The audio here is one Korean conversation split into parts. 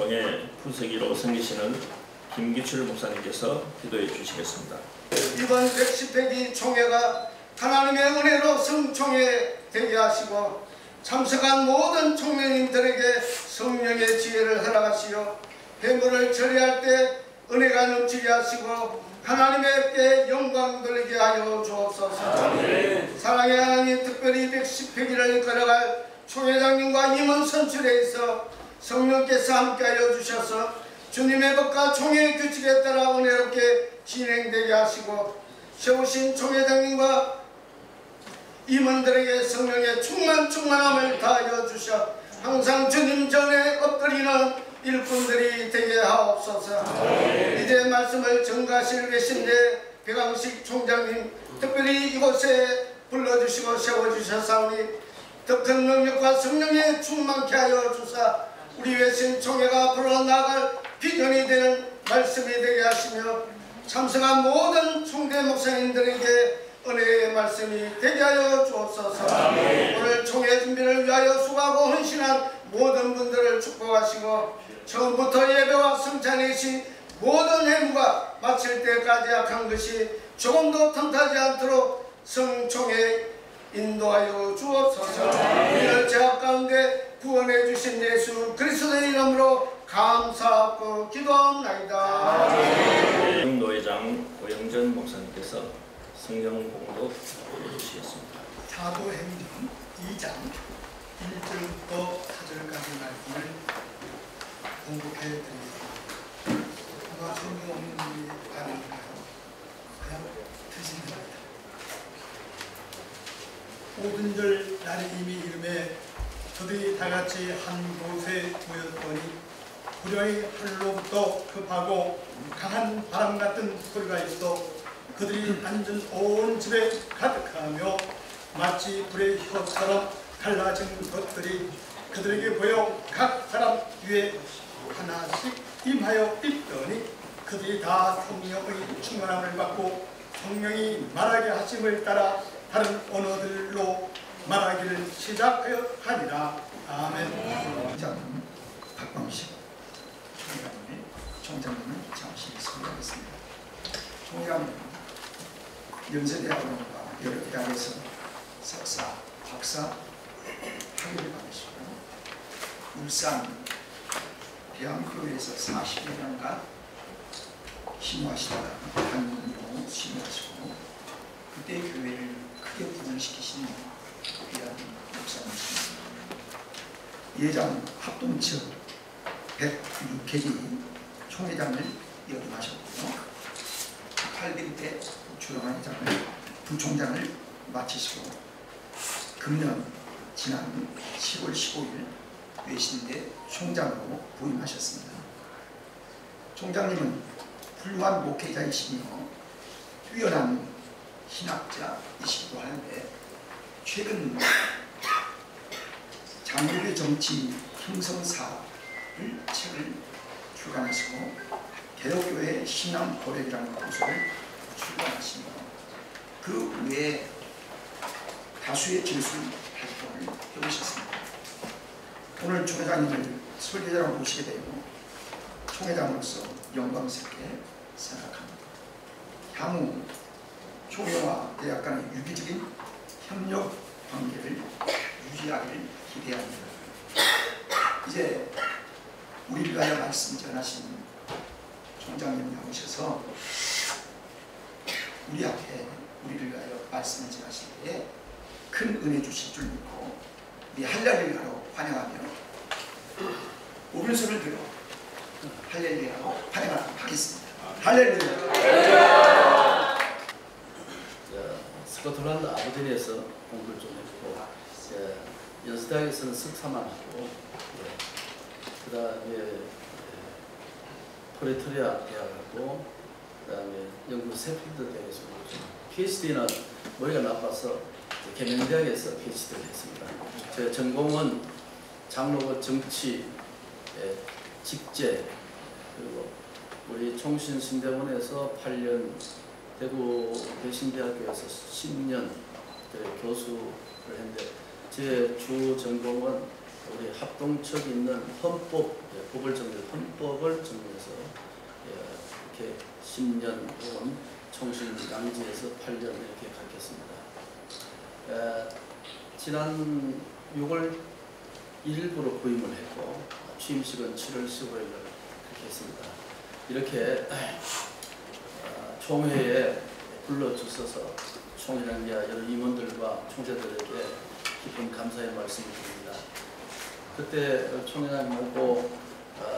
총회 부서기로 섬기시는 김기출 목사님께서 기도해 주시겠습니다. 이번 110회기 총회가 하나님의 은혜로 성총회 되게 하시고 참석한 모든 총회님들에게 성령의 지혜를 허락하시어 회물을 처리할 때 은혜가 넘치게 하시고 하나님께 영광 돌리게 하여 주옵소서. 아멘. 사랑의 하나님, 특별히 110회기를 걸어갈 총회장님과 임원 선출에 있어 성령께서 함께하여 주셔서 주님의 법과 총회의 규칙에 따라 은혜롭게 진행되게 하시고 세우신 총회장님과 임원들에게 성령의 충만함을 다하여 주셔 항상 주님 전에 엎드리는 일꾼들이 되게 하옵소서. 이제 말씀을 전가하실 계신데 배강식 총장님 특별히 이곳에 불러주시고 세워주셨사오니 더 큰 능력과 성령에 충만케 하여 주사 우리 외신 총회가 앞으로 나아갈 비전이 되는 말씀이 되게 하시며 참석한 모든 총대 목사님들에게 은혜의 말씀이 되게 하여 주옵소서. 오늘 총회 준비를 위하여 수고하고 헌신한 모든 분들을 축복하시고 처음부터 예배와 성찬이신 모든 행무가 마칠 때까지 약한 것이 조금도 틈타지 않도록 성총회 인도하여 주옵소서. 우리를 죄악 가운데 구원해 주신 예수 그리스도의 이름으로 감사하고 기도합나이다. 노회장 오영전 목사님께서 성경 공독 해주시겠습니다. 사도행전 2장 1절부터 4절까지 말씀을 공독해 드리겠습니다. 누가 성경 없는 분이 가능할까요? 그냥 드시면 됩니다. 오순절 날이 이미 이름에 저들이 다같이 한 곳에 모였더니 불의 하늘로부터 급하고 강한 바람 같은 소리가 있어 그들이 앉은 온 집에 가득하며 마치 불의 혀처럼 갈라진 것들이 그들에게 보여 각 사람 위에 하나씩 임하여 있더니 그들이 다 성령의 충만함을 받고 성령이 말하게 하심을 따라 다른 언어들로 말하기를 시작하여 하니라. 아멘. 자, 박광식 총장님을 잠시 소개하겠습니다. 총장님 연세대학원과 여러 대학에서 석사, 박사 학위를 받으시고 울산 대한교회에서 40여년간 신고하시다가 한국으로 신고하시고 그때 교회를 크게 부흥시키신 귀한 목사님이십니다. 예장 합동측 106회기 총회장을 역임하셨고요. 8일 때 부총장을 마치시고 금년 지난 10월 15일 외신대 총장으로 부임하셨습니다. 총장님은 훌륭한 목회자이시며 뛰어난 신학자이시기도 하는데 최근 장로교 정치 형성사를 책을 출간하시고 개혁교회 신앙 고백이라는 도서를 출간하시며 그 외에 다수의 기술 활동을 해오셨습니다. 오늘 총회장님을 설계자로 모시게 되고 총회장으로서 영광스럽게 생각합니다. 향후 총회와 대학 간의 유기적인 협력 관계를 유지하기를 기대합니다. 이제 우리를 위하여 말씀 전하신 총장님 나오셔서 우리 앞에 우리를 위하여 말씀을 전하실 때에 큰 은혜 주실 줄 믿고 우리 할렐루야로 환영하며 오른손을 들어 할렐루야로 환영하도록 하겠습니다. 할렐루야. 스코틀랜드 아버지에서 공부를 좀 했고 연세대학에서는 석사만 하고 그 다음에 프레토리아 대학하고 그 다음에 영국 세필드 대학에서 PhD는 머리가 나빠서 계명대학에서 PhD를 했습니다. 제 전공은 장로교 정치, 직제, 그리고 우리 총신신대원에서 8년, 대구 대신대학교에서 10년 교수를 했는데 제 주 전공은 우리 합동적 있는 헌법, 법을 정리해서 이렇게 10년 혹은 총신 양지에서 8년 이렇게 갖겠습니다. 지난 6월 1일부로 부임을 했고 취임식은 7월 15일 그렇게 했습니다. 이렇게 총회에 불러주셔서 총회장과 여러 임원들과 총재들에게 깊은 감사의 말씀을 드립니다. 그때 총회장 오고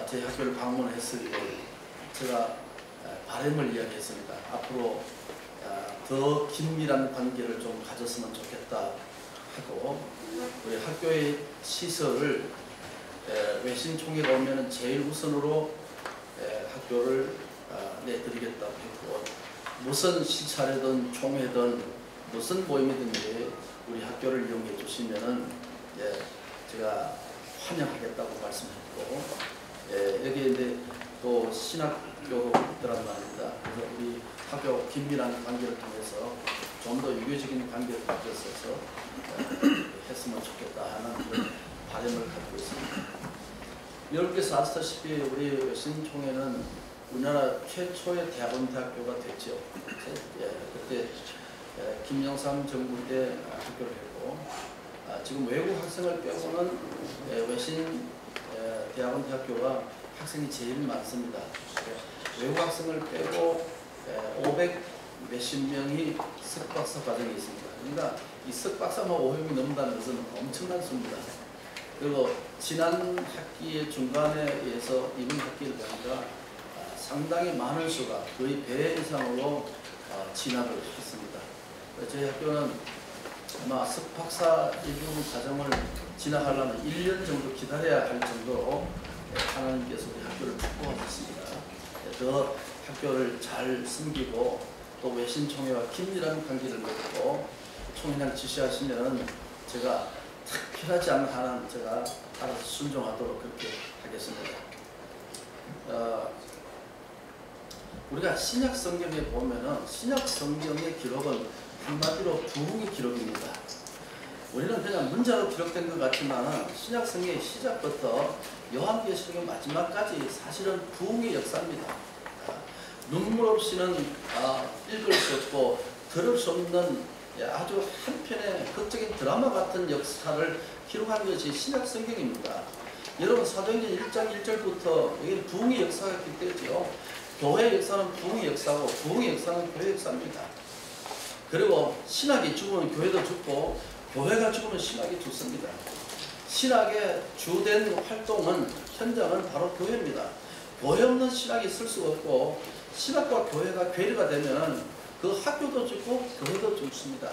저희 학교를 방문했을 때 제가 바람을 이야기했습니다. 앞으로 더 긴밀한 관계를 좀 가졌으면 좋겠다 하고 우리 학교의 시설을 외신 총회가 오면 제일 우선으로 학교를 내드리겠다고 했고 무슨 시찰이든 총회든 무슨 모임이든지 우리 학교를 이용해 주시면은 제가 환영하겠다고 말씀했고 여기에 이제 또 신학교들란 말입니다. 그래서 우리 학교 긴밀한 관계를 통해서 좀 더 유교적인 관계를 가졌어서 했으면 좋겠다 하는 그런 바람을 갖고 있습니다. 여러분께서 아시다시피 우리 외신총회는 우리나라 최초의 대학원대학교가 됐죠. 그때 김영삼 정부 때 학교를 했고 지금 외국 학생을 빼고는 외신 대학원대학교가 학생이 제일 많습니다. 외국 학생을 빼고 500 몇십 명이 석박사 과정에 있습니다. 그러니까 이 석박사만 500명이 넘는다는 것은 엄청난 수입니다. 그리고 지난 학기의 중간에 의해서 이번 학기를 보니까 상당히 많은 수가 거의 배 이상으로 진학을 했습니다. 저희 학교는 아마 석박사 일부 과정을 진학하려면 1년 정도 기다려야 할 정도로 하나님께서 우리 학교를 축복하셨습니다. 더 학교를 잘 섬기고 또 외신총회와 긴밀한 관계를 맺고 총회장 지시하시면 제가 특별하지 않은 한은 제가 알아서 순종하도록 그렇게 하겠습니다. 우리가 신약 성경에 보면은 신약 성경의 기록은 한마디로 부흥의 기록입니다. 우리는 그냥 문자로 기록된 것 같지만 신약 성경의 시작부터 요한계시록의 마지막까지 사실은 부흥의 역사입니다. 눈물 없이는 읽을 수 없고 들을 수 없는 아주 한편의 극적인 드라마 같은 역사를 기록한 것이 신약 성경입니다. 여러분 사도행전 1장 1절부터 여기 부흥의 역사가 기록되죠. 교회의 역사는 부흥의 역사고 부흥의 역사는 교회의 역사입니다. 그리고 신학이 죽으면 교회도 죽고 교회가 죽으면 신학이 죽습니다. 신학의 주된 활동은 현장은 바로 교회입니다. 교회 없는 신학이 있을 수가 없고 신학과 교회가 괴리가 되면 그 학교도 죽고 교회도 죽습니다.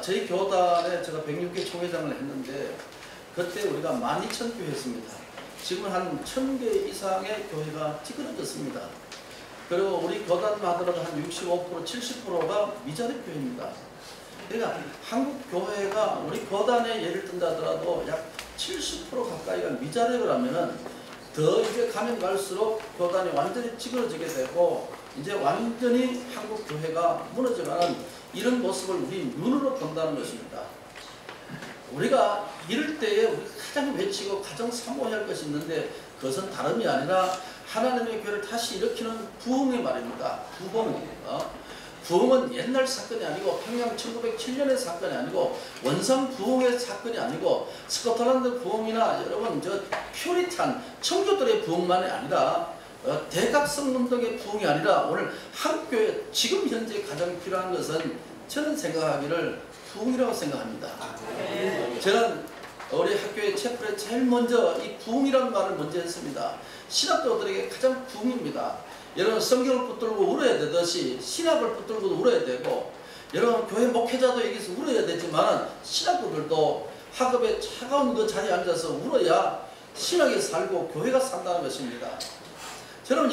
저희 교단에 제가 106개 총회장을 했는데 그때 우리가 12,000교회였습니다. 지금은 한 1,000개 이상의 교회가 찌그러졌습니다. 그리고 우리 교단만 하더라도 한 65%, 70%가 미자립 교회입니다. 그러니까 한국 교회가 우리 교단에 예를 든다 하더라도 약 70% 가까이가 미자립을 하면은 더 이제 가면 갈수록 교단이 완전히 찌그러지게 되고 이제 완전히 한국 교회가 무너져가는 이런 모습을 우리 눈으로 본다는 것입니다. 우리가 이럴 때에 우리가 가장 외치고 가장 사모해야 할 것이 있는데 그것은 다름이 아니라 하나님의 교회를 다시 일으키는 부흥의 말입니다. 부흥은 옛날 사건이 아니고 평양 1907년의 사건이 아니고 원산 부흥의 사건이 아니고 스코틀랜드 부흥이나 여러분 저 퓨리탄 청교들의 부흥만이 아니라 대각성 운동의 부흥이 아니라 오늘 한국교회 지금 현재 가장 필요한 것은 저는 생각하기를 부흥이라고 생각합니다. 저는 우리 학교의 채플에 제일 먼저 이 부흥이라는 말을 먼저 했습니다. 신학도들에게 가장 부흥입니다. 여러분 성경을 붙들고 울어야 되듯이 신학을 붙들고 울어야 되고 여러분 교회 목회자도 여기서 울어야 되지만 신학도들도 학업의 차가운 그 자리에 앉아서 울어야 신학이 살고 교회가 산다는 것입니다. 여러분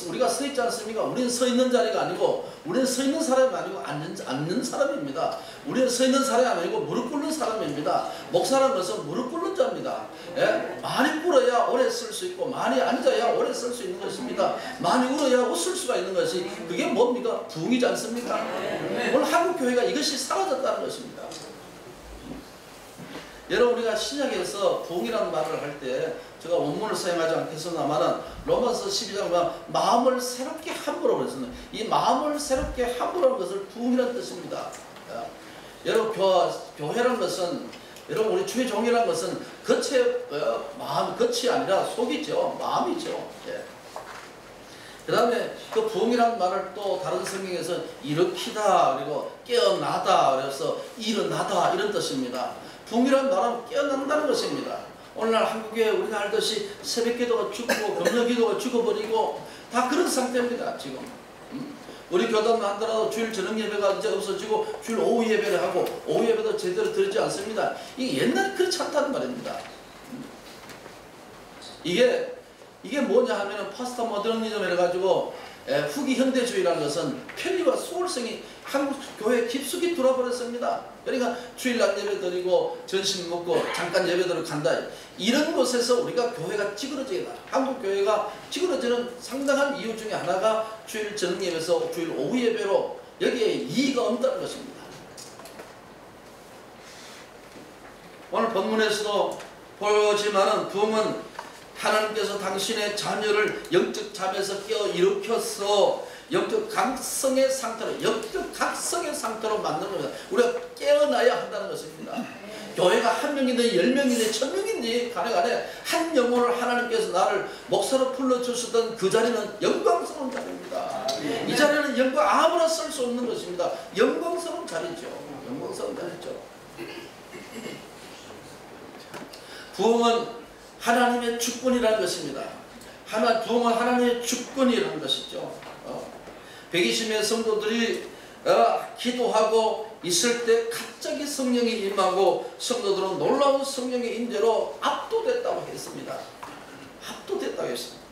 우리가 서 있지 않습니까? 우리는 서 있는 자리가 아니고 우리는 서 있는 사람이 아니고 앉는 사람입니다. 우리는 서 있는 사람이 아니고 무릎 꿇는 사람입니다. 목사라는 것은 무릎 꿇는 자입니다. 많이 꿇어야 오래 쓸 수 있고 많이 앉아야 오래 쓸 수 있는 것입니다. 많이 울어야 웃을 수가 있는 것이 그게 뭡니까? 부흥이지 않습니까? 오늘 한국 교회가 이것이 사라졌다는 것입니다. 여러분 우리가 신약에서 부흥이라는 말을 할 때 제가 원문을 사용하지 않겠습니다만은 로마서 12장 보면 마음을 새롭게 함으로 그랬습니다. 이 마음을 새롭게 함으로 하는 것을 부흥이라는 뜻입니다. 여러분 교회라는 것은 여러분 우리 주의 종이라는 것은 마음 겉이 아니라 속이죠. 마음이죠. 예. 그 다음에 그 부흥이라는 말을 또 다른 성경에서 일으키다 그리고 깨어나다 그래서 일어나다 이런 뜻입니다. 부흥이라는 말은 깨어난다는 것입니다. 오늘날 한국에 우리가 알듯이 새벽기도가 죽고 금요기도가 죽어버리고 다 그런 상태입니다. 지금 우리 교단만 하더라도 주일 저녁 예배가 이제 없어지고 주일 오후 예배를 하고 오후 예배도 제대로 드리지 않습니다. 이게 옛날에 그렇지 않다는 말입니다. 이게 뭐냐 하면은 파스타 모더니즘 해가지고 후기 현대주의라는 것은 편리와 수월성이 한국 교회에 깊숙이 들어버렸습니다. 그러니까 주일날 예배 드리고 점심 먹고 잠깐 예배 드리러 간다. 이런 곳에서 우리가 교회가 찌그러지게 나. 한국 교회가 찌그러지는 상당한 이유 중에 하나가 주일 저녁 예배에서 주일 오후 예배로 여기에 이의가 없다는 것입니다. 오늘 본문에서도 보지만은 부흥은 하나님께서 당신의 자녀를 영적 잠에서 깨어 일으켜서 영적 각성의 상태로 만드는 겁니다. 우리가 깨어나야 한다는 것입니다. 교회가 한 명이든 10명이든 1000명이든 간에 한 영혼을 하나님께서 나를 목사로 불러주시던 그 자리는 영광스러운 자리입니다. 이 자리는 아무나 쓸 수 없는 것입니다. 영광스러운 자리죠. 영광스러운 자리죠. 부흥은 하나님의 주권이라는 것입니다. 부흥은 하나님의 주권이라는 것이죠. 120명의 성도들이 기도하고 있을 때 갑자기 성령이 임하고 성도들은 놀라운 성령의 인재로 압도됐다고 했습니다. 압도됐다고 했습니다.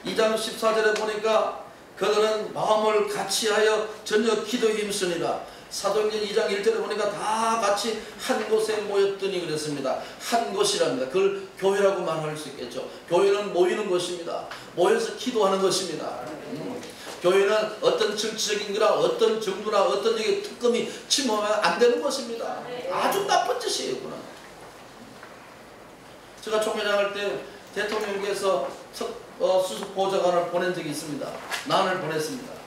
2장 14절에 보니까 그들은 마음을 같이하여 전혀 기도에 힘쓰니라. 사도행전 2장 1절에 보니까 다 같이 한 곳에 모였더니 그랬습니다. 한 곳이랍니다. 그걸 교회라고 말할 수 있겠죠. 교회는 모이는 것입니다. 모여서 기도하는 것입니다. 교회는 어떤 정치적인 거나 어떤 정부나 어떤 특검이 침범하면 안 되는 것입니다. 아주 나쁜 짓이에요. 그건. 제가 총회장 할 때 대통령께서 수석 보좌관을 보낸 적이 있습니다. 난을 보냈습니다.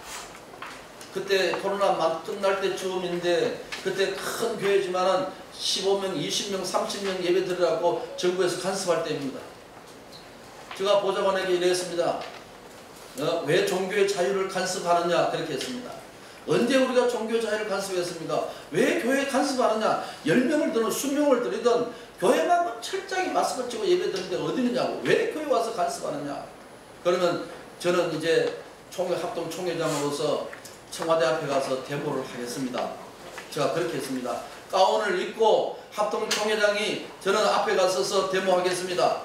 그때 코로나 막 끝날 때쯤인데 그때 큰 교회지만은 15명, 20명, 30명 예배 드리라고 정부에서 간섭할 때입니다. 제가 보좌관에게 이랬습니다. 왜 종교의 자유를 간섭하느냐 그렇게 했습니다. 언제 우리가 종교의 자유를 간섭했습니까? 왜 교회에 간섭하느냐? 10명을 드든 20명을 드리든 교회만 철저하게 마스크 치고 예배 드리는데 어디 있느냐고. 왜 교회 와서 간섭하느냐? 그러면 저는 이제 합동 총회장으로서 청와대 앞에 가서 데모를 하겠습니다. 제가 그렇게 했습니다. 가운을 입고 합동 총회장이 저는 앞에 가서서 데모하겠습니다.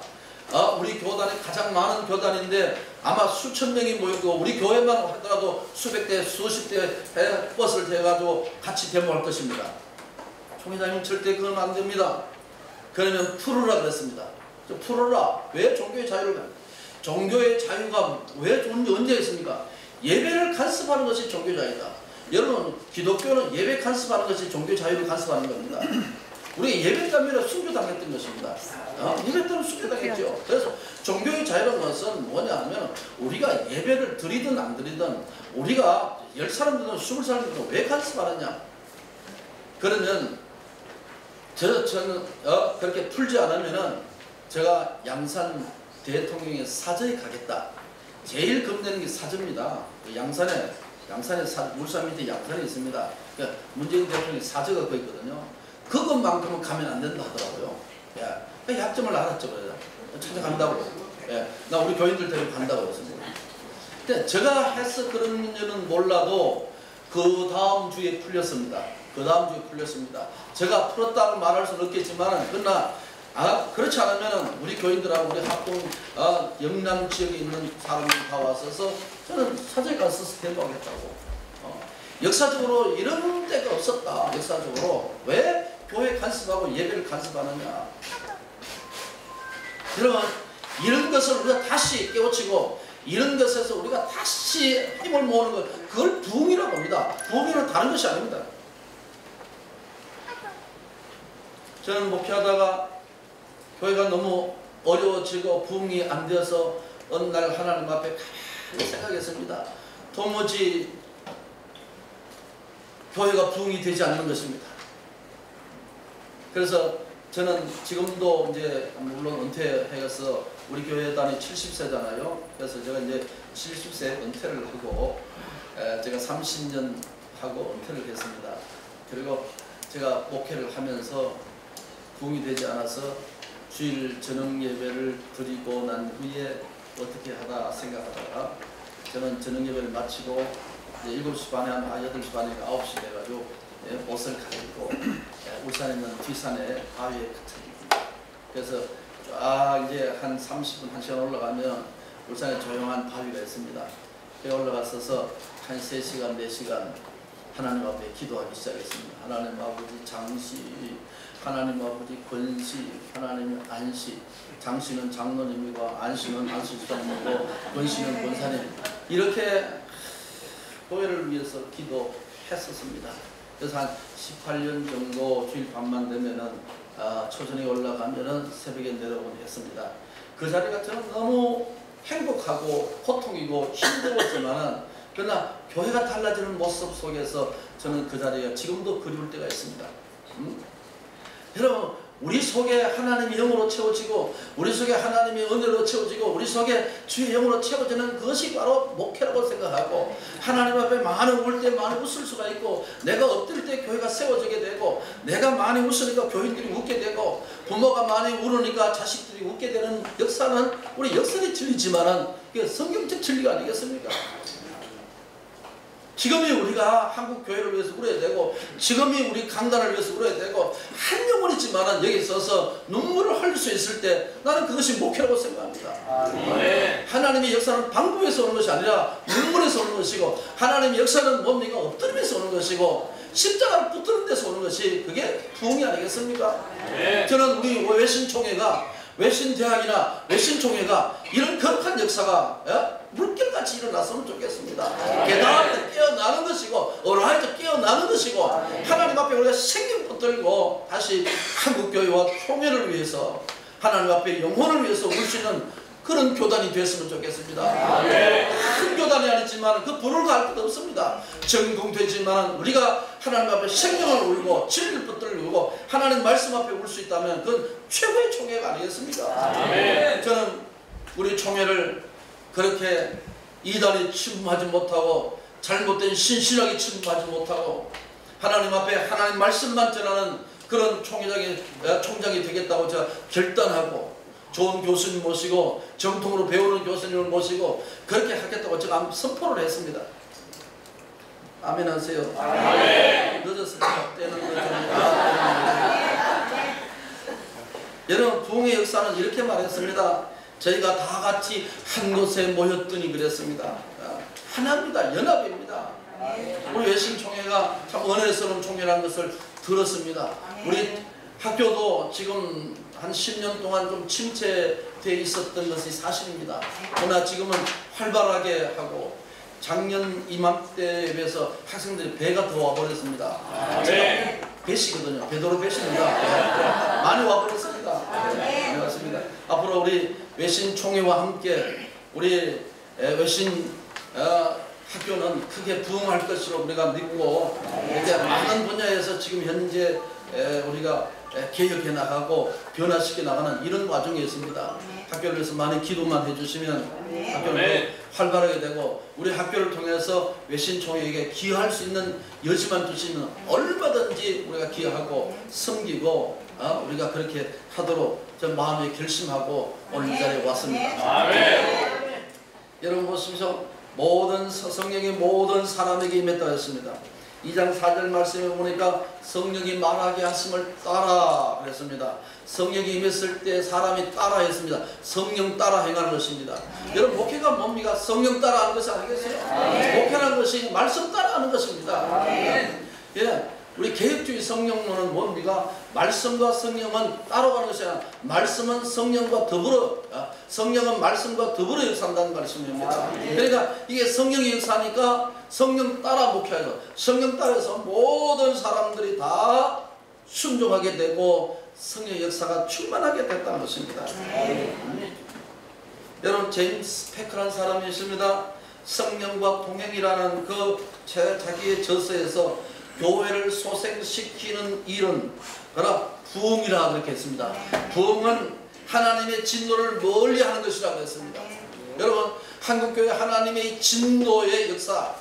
우리 교단이 가장 많은 교단인데 아마 수천 명이 모이고 우리 교회만 하더라도 수백 대 수십 대 버스를 대가지고 같이 데모할 것입니다. 총회장님 절대 그건 안 됩니다. 그러면 풀으라 그랬습니다. 풀어라. 왜 종교의 자유를 종교의 자유가 왜 언제 했습니까? 예배를 간섭하는 것이 종교 자유다. 여러분 기독교는 예배 간섭하는 것이 종교 자유를 간섭하는 겁니다. 우리 예배 때문에 순교당했던 것입니다. 예배 때문에 순교당했죠. 그래서 종교의 자유라는 것은 뭐냐 하면 우리가 예배를 드리든 안 드리든 우리가 10사람들은 20사람들은 왜 간섭하느냐. 그러면 저는 그렇게 풀지 않으면은 제가 양산 대통령의 사저에 가겠다. 제일 겁내는 게 사저입니다. 양산에 물산 밑에 양산이 있습니다. 그러니까 문재인 대통령의 사저가 거기 있거든요. 그것만큼은 가면 안 된다 하더라고요. 예. 약점을 알았죠. 찾아간다고. 예. 나 우리 교인들 데리고 간다고 했습니다. 근데 제가 해서 그런지는 몰라도 그 다음 주에 풀렸습니다. 제가 풀었다고 말할 수는 없겠지만 그러나 그렇지 않으면 우리 교인들하고 우리 합동 영남 지역에 있는 사람들이 다 왔어서 저는 사저에 가서 데모하겠다고. 역사적으로 이런 때가 없었다. 역사적으로 왜 교회 간섭하고 예배를 간섭하느냐. 그러면 이런 것을 우리가 다시 깨우치고 이런 것에서 우리가 다시 힘을 모으는 것, 그걸 부흥이라고 합니다. 부흥이는 다른 것이 아닙니다. 저는 목회하다가 교회가 너무 어려워지고 부흥이 안 되어서 어느 날 하나님 앞에 가만히 생각했습니다. 도무지 교회가 부흥이 되지 않는 것입니다. 그래서 저는 지금도 이제 물론 은퇴해서 우리 교회 단위 70세잖아요. 그래서 제가 이제 70세 은퇴를 하고 제가 30년 하고 은퇴를 했습니다. 그리고 제가 목회를 하면서 부흥이 되지 않아서 주일 저녁 예배를 드리고 난 후에 어떻게 하다 생각하다가 저는 저녁 예배를 마치고 이제 7시 반에 한 8시 반이니까 9시 돼가지고 옷을 갈아입고 울산에 있는 뒷산에 바위에 갇혀있습니다. 그래서 쫙 이제 한 30분, 1시간 올라가면 울산에 조용한 바위가 있습니다. 거기 올라가서서 한 3시간, 4시간 하나님 앞에 기도하기 시작했습니다. 하나님 아버지 장시, 하나님 아버지 권시, 하나님 안시, 장시는 장로님이고 안시는 안수사님이고 권시는 권사님, 이렇게 교회를 위해서 기도했었습니다. 그래서 한 18년 정도 주일 밤만 되면은 초전에 올라가면은 새벽에 내려오곤 했습니다. 그 자리가 저는 너무 행복하고 고통이고 힘들었지만은 그러나 교회가 달라지는 모습 속에서 저는 그 자리가 지금도 그리울 때가 있습니다. 여러분, 우리 속에 하나님이 영으로 채워지고 우리 속에 하나님이 은혜로 채워지고 우리 속에 주의 영으로 채워지는 그것이 바로 목회라고 생각하고, 하나님 앞에 많이 울 때 많이 웃을 수가 있고, 내가 엎드릴 때 교회가 세워지게 되고, 내가 많이 웃으니까 교인들이 웃게 되고, 부모가 많이 울으니까 자식들이 웃게 되는 역사는 우리 역설이 진리지만은 그게 성경적 진리가 아니겠습니까? 지금이 우리가 한국 교회를 위해서 울어야 되고, 지금이 우리 강단을 위해서 울어야 되고, 한 영혼이지만은 여기 있어서 눈물을 흘릴 수 있을 때 나는 그것이 목회라고 생각합니다. 하나님의 역사는 방법에서 오는 것이 아니라 눈물에서 오는 것이고, 하나님의 역사는 뭡니까? 엎드림에서 오는 것이고, 십자가를 붙드는 데서 오는 것이 그게 부흥이 아니겠습니까? 저는 우리 외신총회가, 외신대학이나 외신총회가 이런 거룩한 역사가 물결같이 일어났으면 좋겠습니다. 깨달을 깨어나는 것이고, 어라이즈 깨어나는 것이고, 하나님 앞에 우리가 생명 붙들고 다시 한국교회와 총회를 위해서, 하나님 앞에 영혼을 위해서 울 수 있는 그런 교단이 됐으면 좋겠습니다. 큰 교단이 아니지만 그 부를 갈 것 없습니다. 전공되지만 우리가 하나님 앞에 생명을 울고 진리를 붙들고 하나님 말씀 앞에 울 수 있다면 그건 최고의 총회가 아니겠습니까? 저는 우리 총회를 그렇게 이단이 침범하지 못하고, 잘못된 신신하게 침범하지 못하고, 하나님 앞에 하나님 말씀만 전하는 그런 총장이 되겠다고 제가 결단하고, 좋은 교수님 모시고 정통으로 배우는 교수님을 모시고 그렇게 하겠다고 제가 선포를 했습니다. 아멘 하세요. 아멘. 늦었으니까 때는 여러분, 부흥의 역사는 이렇게 말했습니다. 저희가 다 같이 한 곳에 모였더니 그랬습니다. 하나입니다. 연합입니다. 우리 외신총회가 참 은혜스러운 총회라는 것을 들었습니다. 우리 학교도 지금 한 10년 동안 좀 침체되어 있었던 것이 사실입니다. 그러나 지금은 활발하게 하고, 작년 이맘때에 비해서 학생들이 배가 더 와버렸습니다. 제가 배시거든요. 배도로 배시입니다. 많이 와버렸습니다. 네, 맞습니다. 앞으로 우리 외신총회와 함께 우리 외신 학교는 크게 부흥할 것으로 우리가 믿고, 이제 많은 분야에서 지금 현재 우리가 개혁해 나가고 변화시켜 나가는 이런 과정이 있습니다. 학교를 위해서 많이 기도만 해주시면 학교를 활발하게 되고, 우리 학교를 통해서 외신총회에게 기여할 수 있는 여지만 주시면 얼마든지 우리가 기여하고 섬기고 우리가 그렇게 하도록 저 마음에 결심하고 오늘 이 자리에 왔습니다. 여러분 보십시오. 모든 성령이 모든 사람에게 임했다 했습니다. 2장 4절 말씀에 보니까 성령이 말하게 하심을 따라 그랬습니다. 성령이 임했을 때 사람이 따라 했습니다. 성령 따라 행하는 것입니다. 여러분, 목회가 뭡니까? 성령 따라 하는 것이 아니겠어요? 목회라는 것이 말씀 따라 하는 것입니다. 우리 개혁주의 성령론은 뭡니까? 말씀과 성령은 따라가는 것이 아니라 말씀은 성령과 더불어, 성령은 말씀과 더불어 역사한다는 말씀입니다. 그러니까 이게 성령이 역사하니까 성령 따라 목회하죠. 성령 따라서 모든 사람들이 다 순종하게 되고 성령의 역사가 충만하게 됐다는 것입니다. 여러분, 제임스 패커라는 사람이 있습니다. 성령과 동행이라는 그 자기의 저서에서 교회를 소생시키는 일은 그러나 부흥이라 그렇게 했습니다. 부흥은 하나님의 진노를 멀리하는 것이라고 했습니다. 여러분, 한국교회 하나님의 진노의 역사,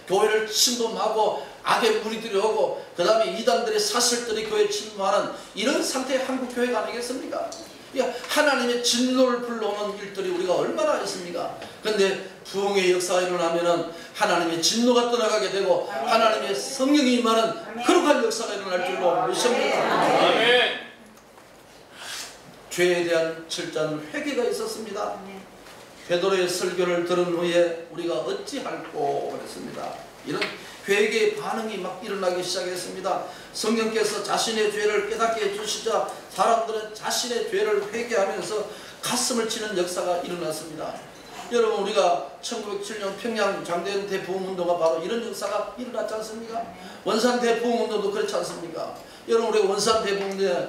교회를 침범하고 악의 무리들이 오고 그 다음에 이단들의 사슬들이 교회에 침범하는 이런 상태의 한국교회가 아니겠습니까? 하나님의 진노를 불러오는 일들이 우리가 얼마나 있습니까? 그런데 부흥의 역사가 일어나면은 하나님의 진노가 떠나가게 되고 하나님의 성령이 임하는 거룩한 역사가 일어날 줄로 믿습니다. 아멘. 죄에 대한 철저한 회개가 있었습니다. 베드로의 설교를 들은 후에 우리가 어찌할꼬 그랬습니다. 이런 회개의 반응이 막 일어나기 시작했습니다. 성령께서 자신의 죄를 깨닫게 해주시자 사람들은 자신의 죄를 회개하면서 가슴을 치는 역사가 일어났습니다. 여러분, 우리가 1907년 평양 장대현 대부흥운동가 바로 이런 역사가 일어났지 않습니까? 원산 대부흥운동도 그렇지 않습니까? 여러분, 우리 원산 대부흥운동에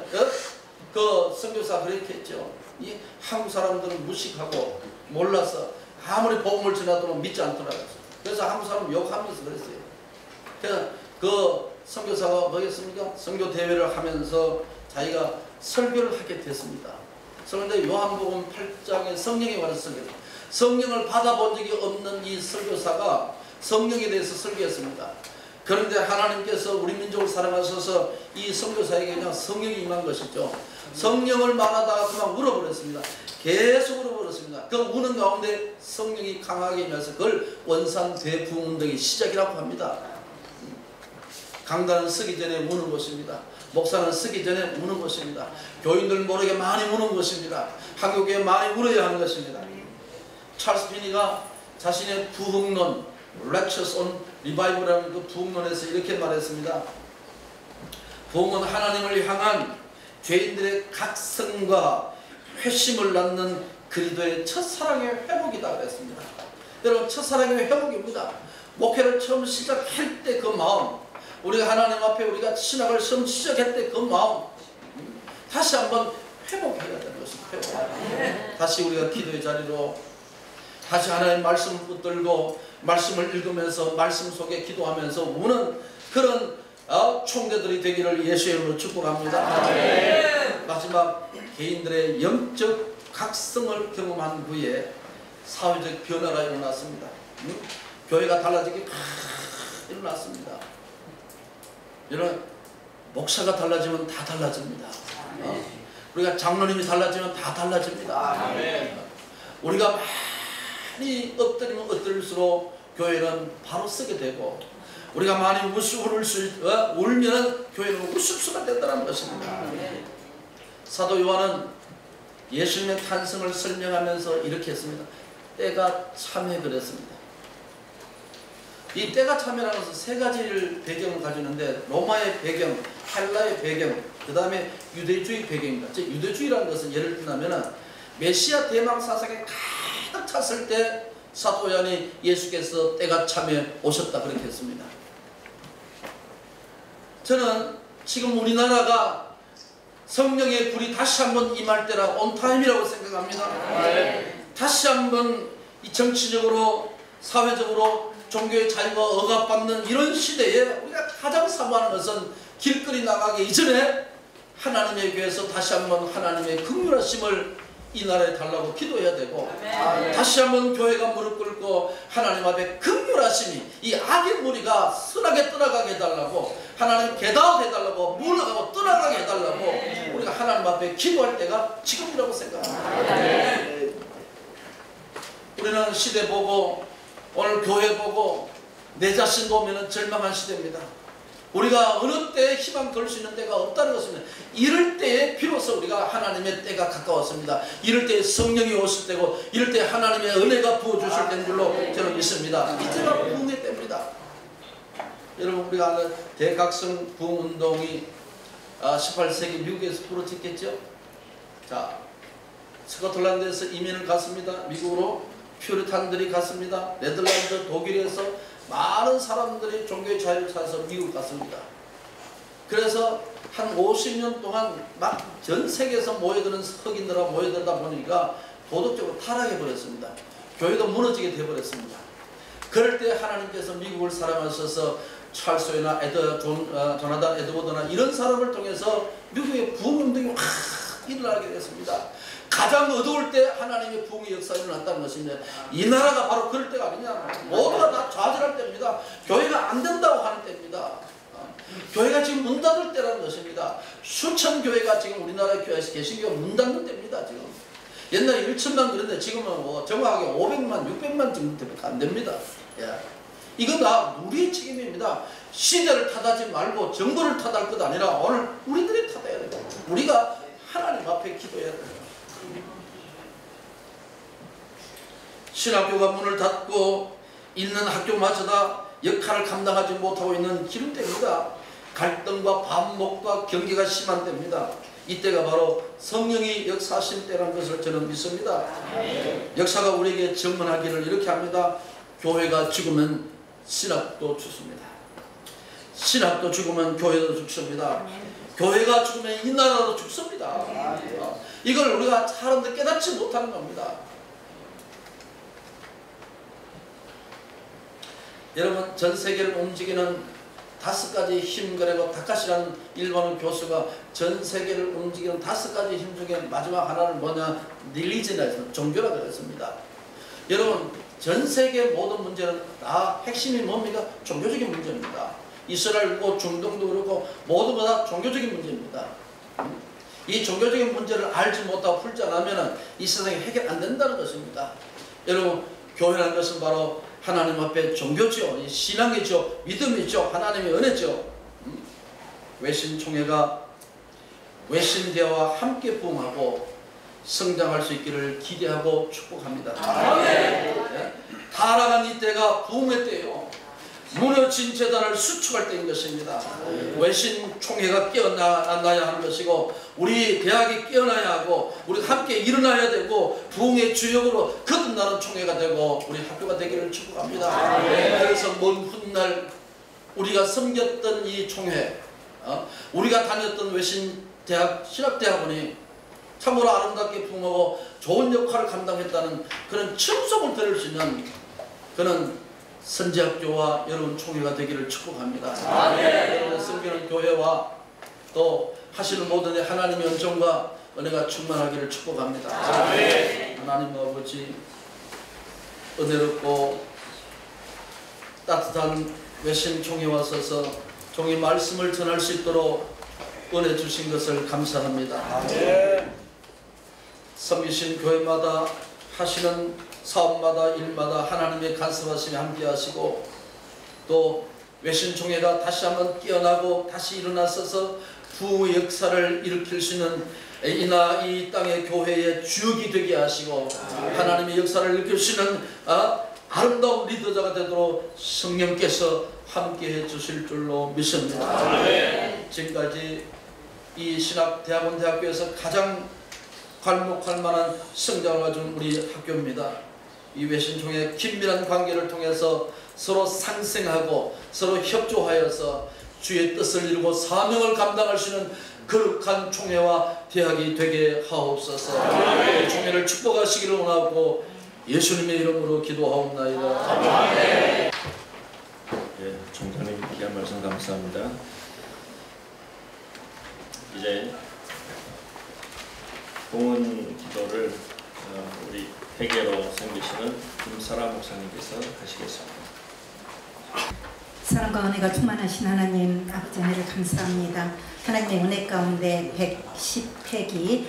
그 선교사 그렇게 했죠. 이 한국 사람들은 무식하고 몰라서 아무리 복음을 전하도록 믿지 않더라고요. 그래서 한국 사람 욕하면서 그랬어요. 그래서 그 선교사가 뭐겠습니까? 선교 대회를 하면서 자기가 설교를 하게 됐습니다. 그런데 요한복음 8장에 성령이 와서 설교를, 성령을 받아본 적이 없는 이 설교사가 성령에 대해서 설교했습니다. 그런데 하나님께서 우리 민족을 사랑하셔서 이 선교사에게 그냥 성령이 임한 것이죠. 성령을 말하다가 그만 울어버렸습니다. 계속 울어버렸습니다. 그 우는 가운데 성령이 강하게 임해서 그걸 원산 대부흥운동의 시작이라고 합니다. 강단은 쓰기 전에 우는 것입니다. 목사는 쓰기 전에 우는 것입니다. 교인들 모르게 많이 우는 것입니다. 한국에 많이 울어야 하는 것입니다. 찰스 피니가 자신의 부흥론 Lectures on Revival이라는 그 부흥론에서 이렇게 말했습니다. 부흥은 하나님을 향한 죄인들의 각성과 회심을 낳는 그리스도의 첫사랑의 회복이다 그랬습니다. 여러분, 첫사랑의 회복입니다. 목회를 처음 시작할 때 그 마음, 우리가 하나님 앞에 우리가 신학을 처음 시작할 때 그 마음 다시 한번 회복해야 되는 것입니다. 회복. 다시 우리가 기도의 자리로 다시 하나님의 말씀을 붙들고 말씀을 읽으면서 말씀 속에 기도하면서 우는 그런 총대들이 되기를 예수의 이름으로 축복합니다. 마지막, 개인들의 영적 각성을 경험한 후에 사회적 변화가 일어났습니다. 교회가 달라지기 일어났습니다. 여러분, 목사가 달라지면 다 달라집니다. 우리가 장로님이 달라지면 다 달라집니다. 우리가 많이 엎드리면 엎드릴수록 교회는 바로 쓰게 되고, 우리가 많이 울면 교회는 웃을 수가 된다는 것입니다. 사도 요한은 예수님의 탄생을 설명하면서 이렇게 했습니다. 때가 참에 그랬습니다. 이 때가 참이라는 것은 세 가지를 배경을 가지는데, 로마의 배경, 헬라의 배경, 그 다음에 유대주의 배경입니다. 즉 유대주의라는 것은 예를 들면 메시아 대망 사상에 가득 찼을 때 사도 요한이 예수께서 때가 참에 오셨다 그렇게 했습니다. 저는 지금 우리나라가 성령의 불이 다시 한번 임할 때라 온타임이라고 생각합니다. 다시 한번 이 정치적으로 사회적으로 종교의 자유가 억압받는 이런 시대에 우리가 가장 사모하는 것은 길거리 나가기 이전에 하나님의 교회에서 다시 한번 하나님의 긍휼하심을 이 나라에 달라고 기도해야 되고, 다시 한번 교회가 무릎 꿇고 하나님 앞에 긍휼하심이 이 악의 무리가 선하게 떠나가게 해달라고, 하나님 게다웃 해달라고, 물러가고 떠나가게 해달라고 우리가 하나님 앞에 기도할 때가 지금이라고 생각합니다. 우리는 시대 보고 오늘 교회 보고 내 자신 보면 절망한 시대입니다. 우리가 어느 때에 희망 걸 수 있는 때가 없다는 것입니다. 이럴 때에 비로소 우리가 하나님의 때가 가까웠습니다. 이럴 때에 성령이 오실 때고, 이럴 때 하나님의 은혜가 부어주실 때인 줄로 저는 믿습니다. 이때가 부흥의 때입니다. 여러분, 우리가 아는 대각성 부흥운동이 18세기 미국에서 부러졌겠죠. 자, 스코틀랜드에서 이민을 갔습니다. 미국으로 퓨리탄들이 갔습니다. 네덜란드, 독일에서 많은 사람들이 종교의 자유를 찾아서 미국 갔습니다. 그래서 한 50년 동안 막 전 세계에서 모여드는 흑인들아 모여들다 보니까 도덕적으로 타락해 버렸습니다. 교회도 무너지게 되어버렸습니다. 그럴 때 하나님께서 미국을 사랑하셔서 찰스웨이나 조나단 에드워드나 이런 사람을 통해서 미국의 부흥운동이 확 일어나게 됐습니다. 가장 어두울 때 하나님의 부흥의 역사가 일어났다는 것입니다. 이 나라가 바로 그럴 때가 아니냐. 모두가 다 좌절할 때입니다. 교회가 안 된다고 하는 때입니다. 교회가 지금 문 닫을 때라는 것입니다. 수천 교회가 지금 우리나라 교회에서 개신교가 문 닫는 때입니다. 지금 옛날에 1천만 그랬는데 지금은 뭐 정확하게 500만, 600만 정도밖에 안 됩니다. 예. 이건 다 우리의 책임입니다. 시대를 탓하지 말고 정부를 탓할 것 아니라 오늘 우리들이 탓해야 됩니다. 우리가 하나님 앞에 기도해야 됩니다. 신학교가 문을 닫고 있는 학교마저다 역할을 감당하지 못하고 있는 기름때입니다. 갈등과 반목과 경계가 심한 때입니다. 이때가 바로 성령이 역사하신 때라는 것을 저는 믿습니다. 역사가 우리에게 증언하기를 이렇게 합니다. 교회가 죽으면 신학도 죽습니다. 신학도 죽으면 교회도 죽습니다. 교회가 죽으면 이 나라도 죽습니다. 이걸 우리가 사람들 깨닫지 못하는 겁니다. 여러분, 전 세계를 움직이는 5가지 힘, 그리고 다카시라는 일본어 교수가 전 세계를 움직이는 5가지 힘 중에 마지막 하나는 뭐냐? 릴리지나 종교라고 그랬습니다. 여러분, 전 세계 모든 문제는 다 핵심이 뭡니까? 종교적인 문제입니다. 이스라엘고 중동도 그렇고 모두가 다 종교적인 문제입니다. 이 종교적인 문제를 알지 못하고 풀지 않으면 이 세상에 해결 안 된다는 것입니다. 여러분, 교회라는 것은 바로 하나님 앞에 종교죠. 신앙이죠. 믿음이죠. 하나님의 은혜죠. 외신총회가 외신대와 함께 부흥하고 성장할 수 있기를 기대하고 축복합니다. 네? 타락한 이때가 부흥의 때예요. 무너진 재단을 수축할 때인 것입니다. 외신총회가 깨어나야 하는 것이고 우리 대학이 깨어나야 하고 우리가 함께 일어나야 되고 부흥의 주역으로 거듭나는 총회가 되고 우리 학교가 되기를 축복합니다. 그래서 먼 훗날 우리가 섬겼던 이 총회, 우리가 다녔던 외신대학 신학대학원이 참으로 아름답게 부흥하고 좋은 역할을 감당했다는 그런 칭송을 들을 수 있는 그런 선지학교와 여러분 총회가 되기를 축복합니다. 여러분 섬기는 교회와 또 하시는 모든 하나님의 은총과 은혜가 충만하기를 축복합니다. 하나님 아버지, 은혜롭고 따뜻한 외신 총회에 와서서 종의 말씀을 전할 수 있도록 은혜 주신 것을 감사합니다. 섬기신 교회마다 하시는 사업마다 일마다 하나님의 간섭하심이 함께 하시고 또 외신총회가 다시 한번 깨어나고 다시 일어나서서 부흥의 역사를 일으킬 수 있는 이 땅의 교회의 주역이 되게 하시고 하나님의 역사를 일으킬 수 있는 아름다운 리더자가 되도록 성령께서 함께해 주실 줄로 믿습니다. 지금까지 이 신학대학원 대학교에서 가장 괄목할 만한 성장을 가진 우리 학교입니다. 이 외신총회의 긴밀한 관계를 통해서 서로 상생하고 서로 협조하여서 주의 뜻을 이루고 사명을 감당할 수 있는 거룩한 총회와 대학이 되게 하옵소서. 총회를 축복하시기를 원하고 예수님의 이름으로 기도하옵나이다. 예, 총장님 귀한 말씀 감사합니다. 이제 봉헌 기도를 우리 회계로 섬기시는 김사라 목사님께서 하시겠습니다. 사랑과 은혜가 충만하신 하나님 아버지 은혜를 감사합니다. 하나님의 은혜 가운데 110회기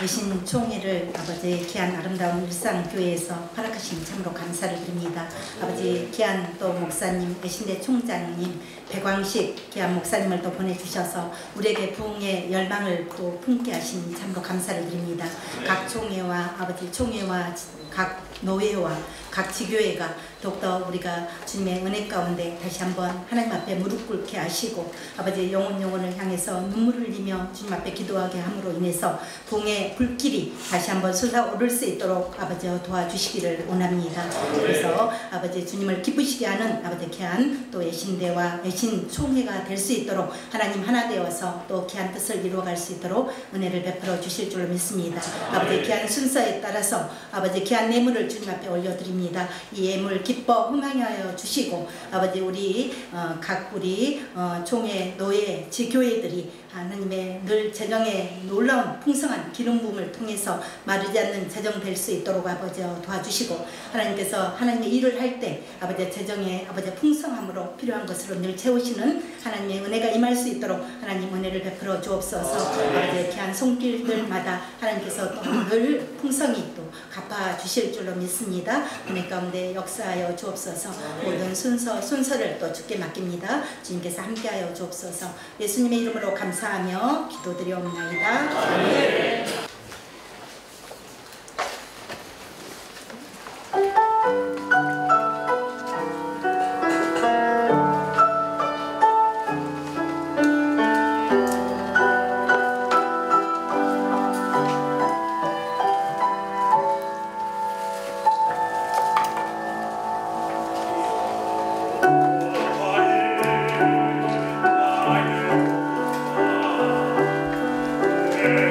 외신 총회를 아버지 귀한 아름다운 일상교회에서 허락하신 참으로 감사를 드립니다. 아버지 귀한 또 목사님, 외신대 총장님, 백왕식 귀한 목사님을 또 보내주셔서 우리에게 부흥의 열망을 또 품게 하신 참으로 감사를 드립니다. 각 총회와 아버지 총회와 각 노회와 각 지교회가 더욱더 우리가 주님의 은혜 가운데 다시 한번 하나님 앞에 무릎 꿇게 하시고 아버지 영혼을 향해서 눈물을 흘리며 주님 앞에 기도하게 함으로 인해서 봉의 불길이 다시 한번 솟아오를 수 있도록 아버지 도와주시기를 원합니다. 그래서 아버지 주님을 기쁘시게 하는 아버지 귀한 또 애신대와 애신총회가 될 수 있도록 하나님 하나 되어서 또 귀한 뜻을 이루어갈 수 있도록 은혜를 베풀어 주실 줄로 믿습니다. 아버지 귀한 순서에 따라서 아버지 귀한 예물을 주님 앞에 올려드립니다. 이 예물 기뻐 흥하여 주시고 아버지 우리 각 우리 총회 노예 지교회들이 하나님의 늘 재정에 놀라운 풍성한 기름 부음을 통해서 마르지 않는 재정 될 수 있도록 아버지 도와주시고 하나님께서 하나님의 일을 할 때 아버지 재정에 아버지 풍성함으로 필요한 것으로 늘 채우시는 하나님의 은혜가 임할 수 있도록 하나님 은혜를 베풀어 주옵소서. 아버지 귀한 손길들마다 하나님께서 늘 풍성히 또 갚아 주실 줄로 믿습니다. 은혜 가운데 역사하여 주옵소서. 모든 순서를 또 주께 맡깁니다. 주님께서 함께하여 주옵소서. 예수님의 이름으로 감사하며 기도드리옵나이다. 아멘.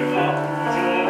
내가 부족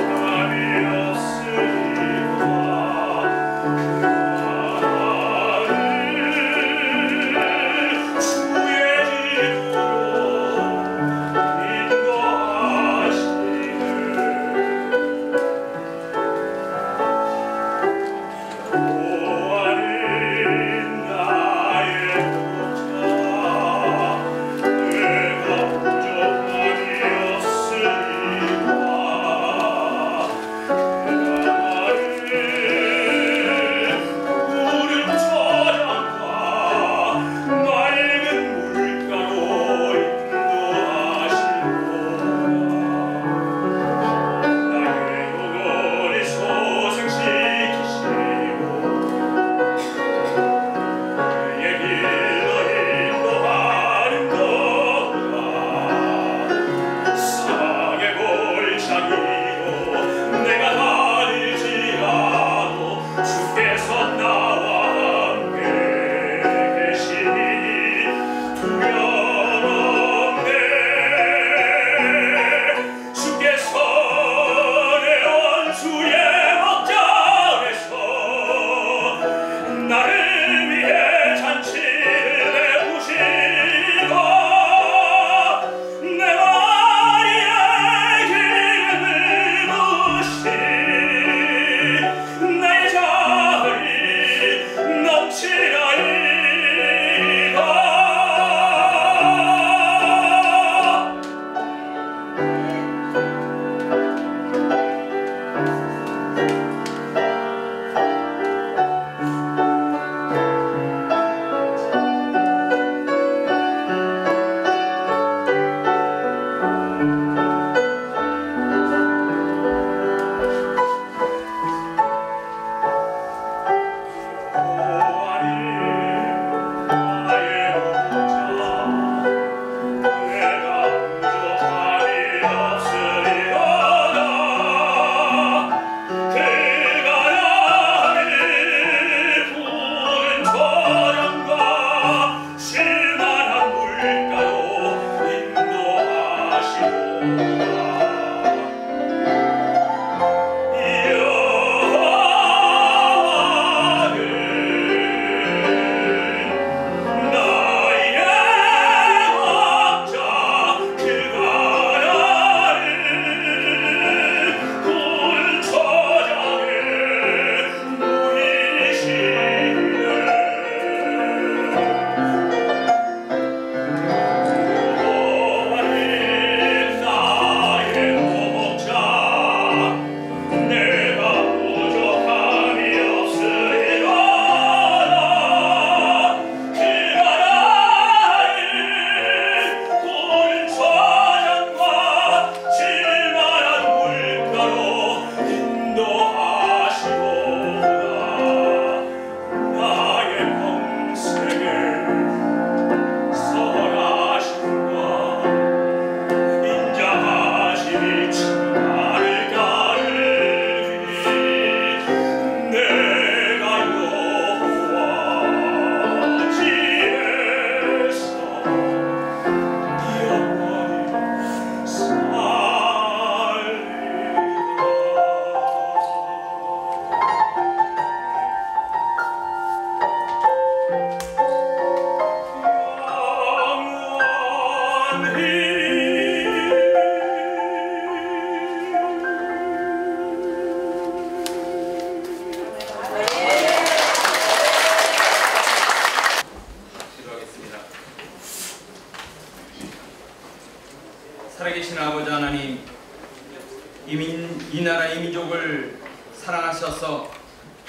이 나라 이 민족을 사랑하셔서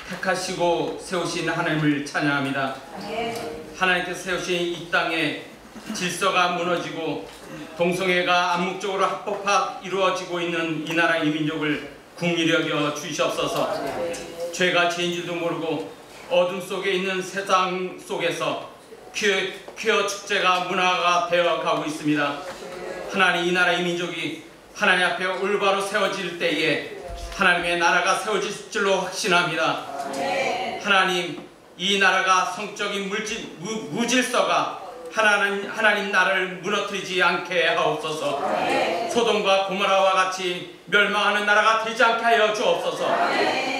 택하시고 세우신 하나님을 찬양합니다. 하나님께서 세우신 이 땅에 질서가 무너지고 동성애가 암묵적으로 합법화 이루어지고 있는 이 나라 이 민족을 긍휼히 여겨 주시옵소서. 죄가 죄인지도 모르고 어둠 속에 있는 세상 속에서 퀴어 축제가 문화가 되어가고 있습니다. 하나님, 이 나라 이 민족이 하나님 앞에 올바로 세워질 때에 하나님의 나라가 세워질 줄로 확신합니다. 하나님, 이 나라가 성적인 무질서가 하나님 나라를 무너뜨리지 않게 하옵소서. 소돔과 고모라와 같이 멸망하는 나라가 되지 않게 하여 주옵소서.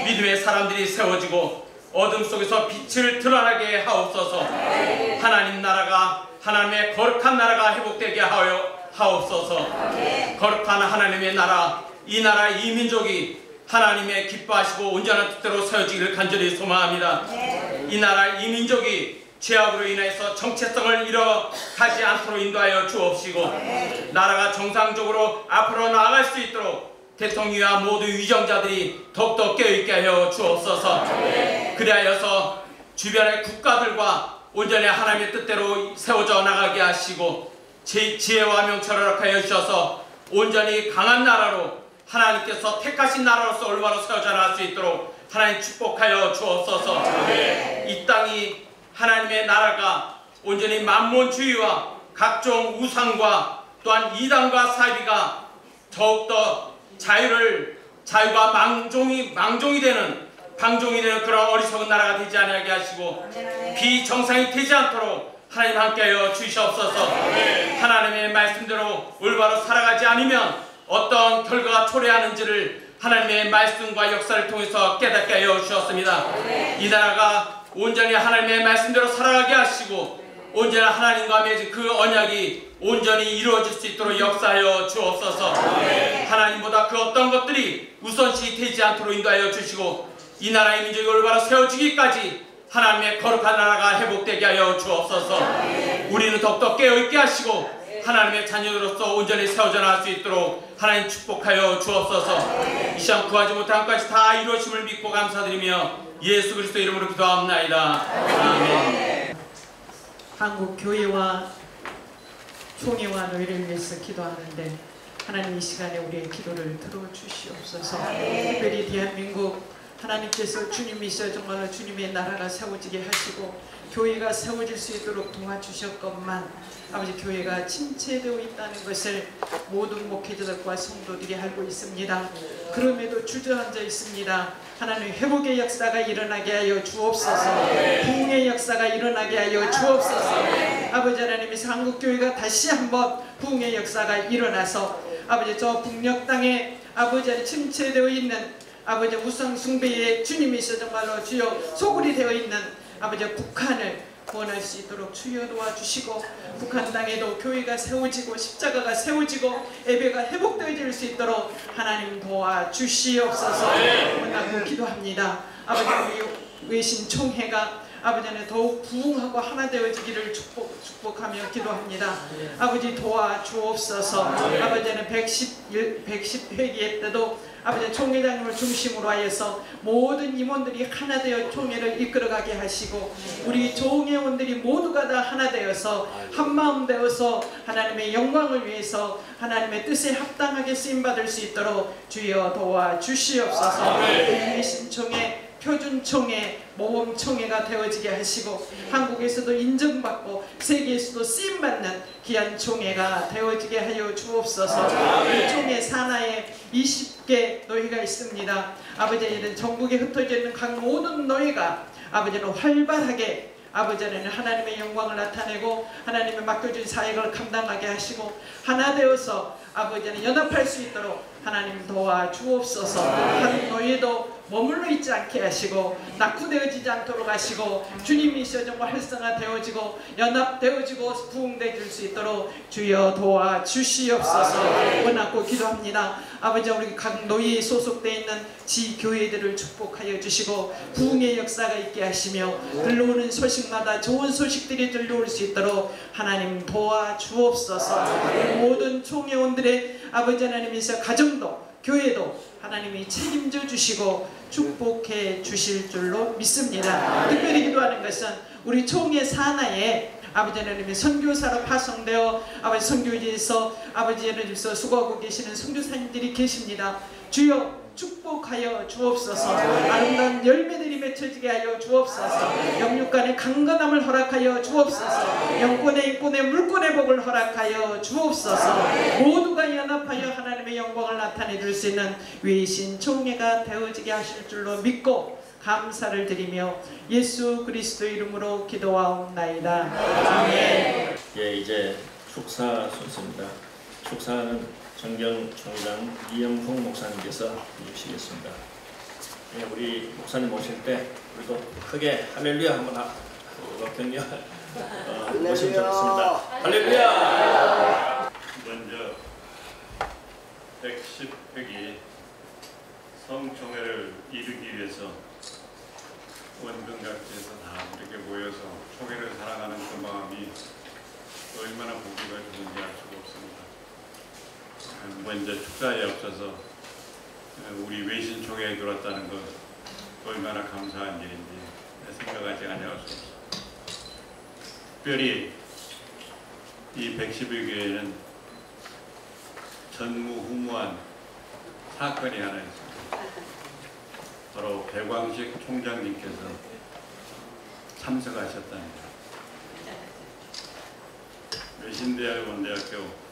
믿음의 사람들이 세워지고 어둠 속에서 빛을 드러나게 하옵소서. 하나님 나라가, 하나님의 거룩한 나라가 회복되게 하옵소서. 거룩한 하나님의 나라, 이 나라 이 민족이 하나님의 기뻐하시고 온전한 뜻대로 세워지기를 간절히 소망합니다. 이 나라 이 민족이 죄악으로 인해서 정체성을 잃어가지 않도록 인도하여 주옵시고, 나라가 정상적으로 앞으로 나아갈 수 있도록 대통령과 모두 위정자들이 더욱더 깨어있게 하여 주옵소서. 그리하여서 주변의 국가들과 온전히 하나님의 뜻대로 세워져 나가게 하시고 지혜와 명철을 허락하여 주셔서 온전히 강한 나라로, 하나님께서 택하신 나라로서 올바로 세워져 나갈 수 있도록 하나님 축복하여 주옵소서. 이 땅이, 하나님의 나라가 온전히 만몬주의와 각종 우상과 또한 이단과 사이비가 더욱더 자유가 방종이 되는 그런 어리석은 나라가 되지 않게 하시고 비정상이 되지 않도록 하나님 함께하여 주시옵소서. 하나님의 말씀대로 올바로 살아가지 않으면 어떤 결과가 초래하는지를 하나님의 말씀과 역사를 통해서 깨닫게 하여 주셨습니다. 이 나라가 온전히 하나님의 말씀대로 살아가게 하시고 온전히 하나님과 맺은 그 언약이 온전히 이루어질 수 있도록 역사하여 주옵소서. 하나님보다 그 어떤 것들이 우선시 되지 않도록 인도하여 주시고 이 나라의 민족이 올바로 세워지기까지 하나님의 거룩한 나라가 회복되게 하여 주옵소서. 우리는 더욱더 깨어있게 하시고 하나님의 자녀로서 온전히 세워져 나갈 수 있도록 하나님 축복하여 주옵소서. 이 시간 구하지 못한 것까지 다 이루어짐을 믿고 감사드리며 예수 그리스도 이름으로 기도합나이다. 아멘. 한국 교회와 총회와 너희를 위해서 기도하는데 하나님, 이 시간에 우리의 기도를 들어주시옵소서. 특별히 대한민국, 하나님께서 주님이셔 정말로 주님의 나라가 세워지게 하시고 교회가 세워질 수 있도록 도와주셨건만 아버지, 교회가 침체되어 있다는 것을 모든 목회자들과 성도들이 알고 있습니다. 그럼에도 주저앉아 있습니다. 하나님, 회복의 역사가 일어나게 하여 주옵소서. 부흥의 역사가 일어나게 하여 주옵소서. 아버지 하나님께서 한국교회가 다시 한번 부흥의 역사가 일어나서 아버지, 저 북녘 땅에 아버지 침체되어 있는 아버지 우상 숭배의 주님이셔 정말로 주여 소굴이 되어 있는 아버지 북한을 구원할 수 있도록 주여 도와주시고, 북한 땅에도 교회가 세워지고 십자가가 세워지고 예배가 회복되어질 수 있도록 하나님 도와주시옵소서. 원하고 기도합니다. 아버지, 우리 외신 총회가 아버지는 더욱 부흥하고 하나 되어지기를 축복하며 기도합니다. 아버지 도와주옵소서. 아버지는 110회기 때도 아버지 총회장님을 중심으로 하여서 모든 임원들이 하나 되어 총회를 이끌어가게 하시고 우리 총회원들이 모두가 다 하나 되어서 한마음 되어서 하나님의 영광을 위해서 하나님의 뜻에 합당하게 쓰임받을 수 있도록 주여 도와주시옵소서. 신총회, 표준총회, 모범총회가 되어지게 하시고 한국에서도 인정받고 세계에서도 쓰임받는 귀한 총회가 되어지게 하여 주옵소서. 이 총회 산하에 20개 노회가 있습니다. 아버지, 이런 전국에 흩어져 있는 각 모든 노회가 아버지는 활발하게 아버지는 하나님의 영광을 나타내고 하나님의 맡겨준 사역을 감당하게 하시고 하나 되어서 아버지는 연합할 수 있도록 하나님 도와주옵소서. 한 노예도 머물러 있지 않게 하시고 낙후되어지지 않도록 하시고 주님이시여 정말 활성화되어지고 연합되어지고 부흥되어질 수 있도록 주여 도와주시옵소서. 원하고 기도합니다. 아버지, 우리 각 노예에 소속되어 있는 지교회들을 축복하여 주시고 부흥의 역사가 있게 하시며 들려오는 소식마다 좋은 소식들이 들려올 수 있도록 하나님 도와주옵소서. 모든 총회원들의 아버지 하나님께서 가정도 교회도 하나님이 책임져 주시고 축복해 주실 줄로 믿습니다. 특별히 기도하는 것은 우리 총회 산하에 아버지 하나님의 선교사로 파송되어 아버지 선교지에서 아버지 하나님께서 수고하고 계시는 선교사님들이 계십니다. 주여 축복하여 주옵소서. 아름다운 열매들이 맺혀지게 하여 주옵소서. 영육간의 강건함을 허락하여 주옵소서. 영권의 인권의 물권의 복을 허락하여 주옵소서. 모두가 연합하여 하나님의 영광을 나타내 줄 수 있는 외신 총회가 되어지게 하실 줄로 믿고 감사를 드리며 예수 그리스도 이름으로 기도하옵나이다. 아멘. 예, 이제 축사 순서입니다. 축사는 정경 총장 이영풍 목사님께서 해주시겠습니다. 예, 우리 목사님 오실 때 우리도 크게 할렐루야 한번 격려 모시면 좋겠습니다. 할렐루야! 먼저 110회기 성총회를 이루기 위해서 원근각지에서 다 이렇게 모여서 총회를 사랑하는 그 마음이 얼마나 보기가 좋은지 알 수가 없습니다. 먼저 축사에 앞서서 우리 외신 총회에 들어왔다는 것 얼마나 감사한 일인지 생각하지 않을 수 없습니다. 특별히 이 110일교회는 전무후무한 사건이 하나 있습니다. 바로 배광식 총장님께서 참석하셨답니다. 외신대학원대학교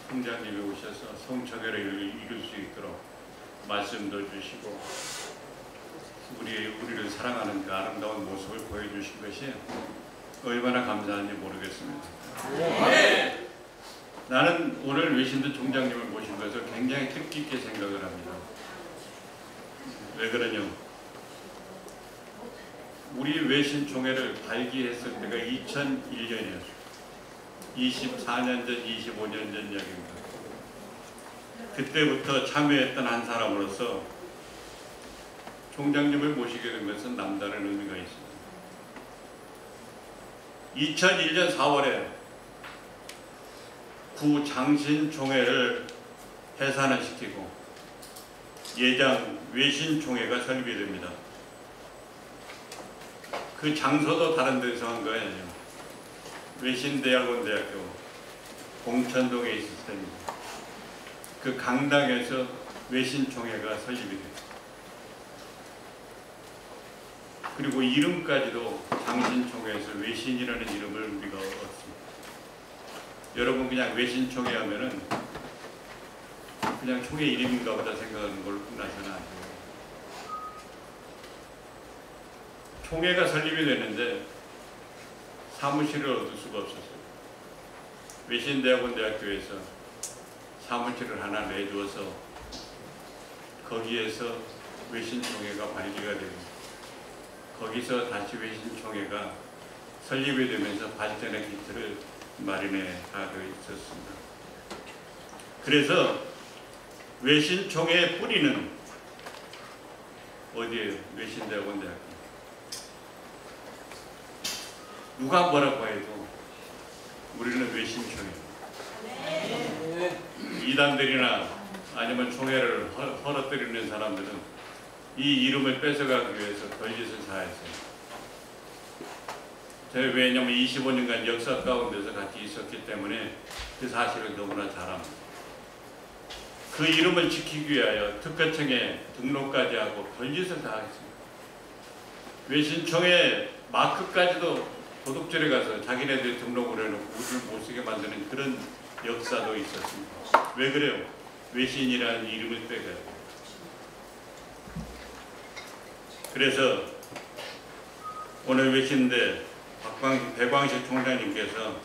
총장님이 오셔서 성총회를 이룰 수 있도록 말씀도 주시고 우리를 사랑하는 그 아름다운 모습을 보여주신 것이 얼마나 감사한지 모르겠습니다. 나는 오늘 외신대 총장님을 모신 것을 굉장히 뜻깊게 생각을 합니다. 왜 그러냐? 우리 외신총회를 발기했을 때가 2001년이었어요. 24년 전, 25년 전 이야기입니다. 그때부터 참여했던 한 사람으로서 총장님을 모시게 된 것은 남다른 의미가 있습니다. 2001년 4월에 구 장신총회를 해산을 시키고 예장 외신총회가 설립됩니다. 그 장소도 다른 데서 한 거 아니에요. 외신대학원대학교 공천동에 있을 때입니다. 그 강당에서 외신총회가 설립이 됩니다. 그리고 이름까지도 장신총회에서 외신이라는 이름을 우리가 얻습니다. 여러분 그냥 외신총회 하면은 그냥 총회 이름인가 보다 생각하는 걸로 끝나서는 안 돼요. 총회가 설립이 되는데 사무실을 얻을 수가 없었어요. 외신대학원대학교에서 사무실을 하나 내주어서 거기에서 외신총회가 발기가 되고 거기서 다시 외신총회가 설립이 되면서 발전의 기틀을 마련해 가고 있었습니다. 그래서 외신총회의 뿌리는 어디에요? 외신대학원대학교. 누가 뭐라고 해도 우리는 외신총회. 이단들이나 아니면 총회를 헐어뜨리는 사람들은 이 이름을 뺏어가기 위해서 별짓을 다 했어요. 제가 왜냐하면 25년간 역사 가운데서 같이 있었기 때문에 그 사실을 너무나 잘 압니다. 그 이름을 지키기 위하여 특허청에 등록까지 하고 별짓을 다 했습니다. 외신총회 마크까지도 도둑질에 가서 자기네들 등록을 해놓고 우리를 못쓰게 만드는 그런 역사도 있었습니다. 왜 그래요? 외신이라는 이름을 빼가요. 그래서 오늘 외신대 배광식 총장님께서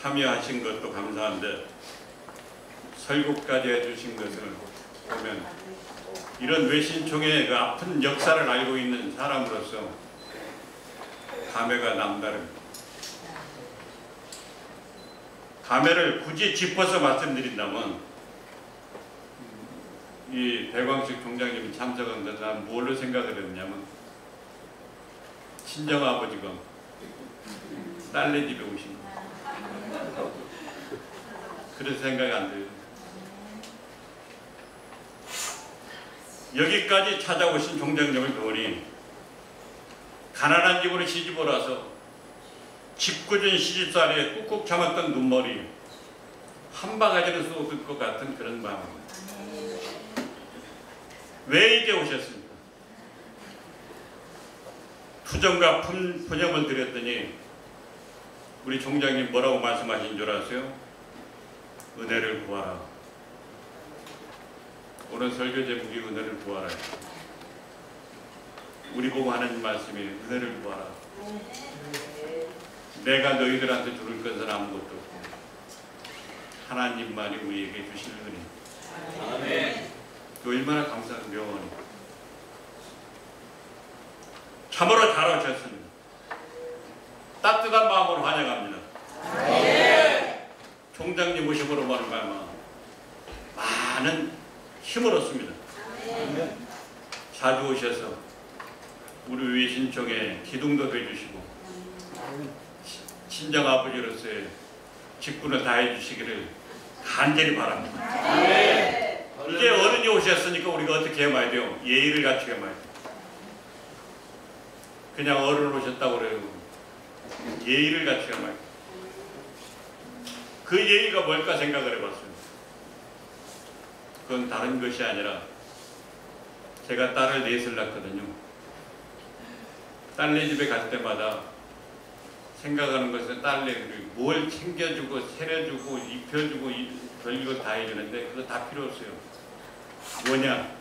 참여하신 것도 감사한데 설국까지 해주신 것을 보면 이런 외신총회의 그 아픈 역사를 알고 있는 사람으로서 감회가 남다릅니다. 감회를 굳이 짚어서 말씀드린다면 이 배광식 총장님이 참석한 데 난 뭘로 생각을 했냐면 친정아버지가 딸네 집에 오신 거예요. 그런 생각이 안 들어요. 여기까지 찾아오신 종장님을 보니 가난한 집으로 시집을 와서 짓궂은 시집살이에 꾹꾹 참았던 눈물이 한 바가지로 쏟을 것 같은 그런 마음입니다. 왜 이제 오셨습니까? 투정과 분념을 드렸더니 우리 총장님 뭐라고 말씀하신 줄 아세요? 은혜를 구하라. 오늘 설교 제목이 은혜를 구하라. 우리 보고 하는 말씀이 은혜를 구하라. 내가 너희들한테 주는 것은 아무것도 없고 하나님만이 우리에게 주실 은혜. 아멘. 그 얼마나 감사한 명언이. 참으로 잘하셨습니다. 따뜻한 마음으로 환영합니다. 총장님 오심으로 말미암아 많은 힘을 얻습니다. 자주 오셔서 우리 외신청에 기둥도 해주시고 친정 아버지로서의 직분을 다해 주시기를 간절히 바랍니다. 이제 어른이 오셨으니까 우리가 어떻게 해봐야 돼요? 예의를 갖추게 해봐야 돼요. 그냥 어른 오셨다고 그래요. 예의를 갖추게 해봐야 돼요. 그 예의가 뭘까 생각을 해봤습니다. 그건 다른 것이 아니라 제가 딸을 넷을 낳거든요. 딸네 집에 갈 때마다 생각하는 것은 딸내미를 뭘 챙겨주고 차려주고 입혀주고 별거 다 해주는데 그거 다 필요 없어요. 뭐냐?